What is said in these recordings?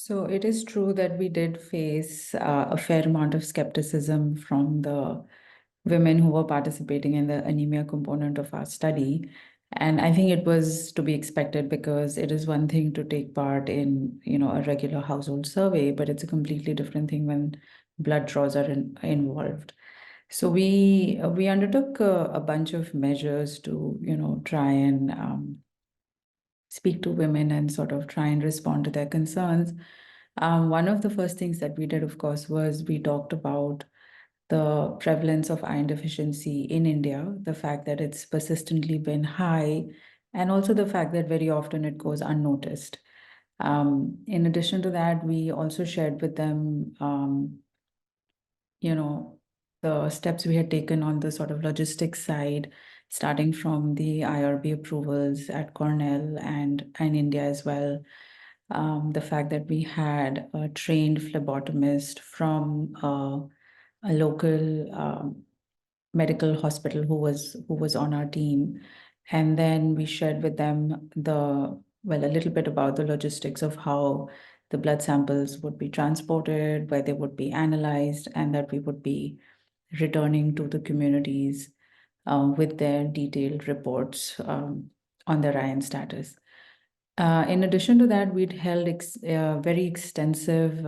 So it is true that we did face a fair amount of skepticism from the women who were participating in the anemia component of our study. And I think it was to be expected because it is one thing to take part in, a regular household survey, but it's a completely different thing when blood draws are involved. So we undertook a bunch of measures to, try and speak to women and sort of try and respond to their concerns. One of the first things that we did, of course, was we talked about the prevalence of iron deficiency in India, the fact that it's persistently been high, and also the fact that very often it goes unnoticed. In addition to that, we also shared with them, you know, the steps we had taken on the sort of logistics side, starting from the IRB approvals at Cornell and in India as well. The fact that we had a trained phlebotomist from a local medical hospital who was on our team, and then we shared with them a little bit about the logistics of how the blood samples would be transported, where they would be analyzed, and that we would be returning to the communities with their detailed reports on their iron status. In addition to that, we'd held very extensive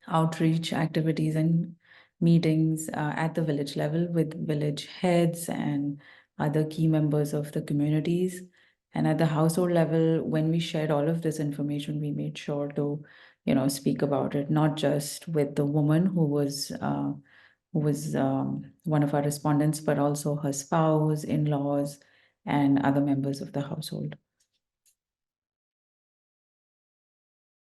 outreach activities and meetings at the village level with village heads and other key members of the communities. And at the household level, when we shared all of this information, we made sure to, speak about it, not just with the woman who was one of our respondents, but also her spouse, in-laws, and other members of the household.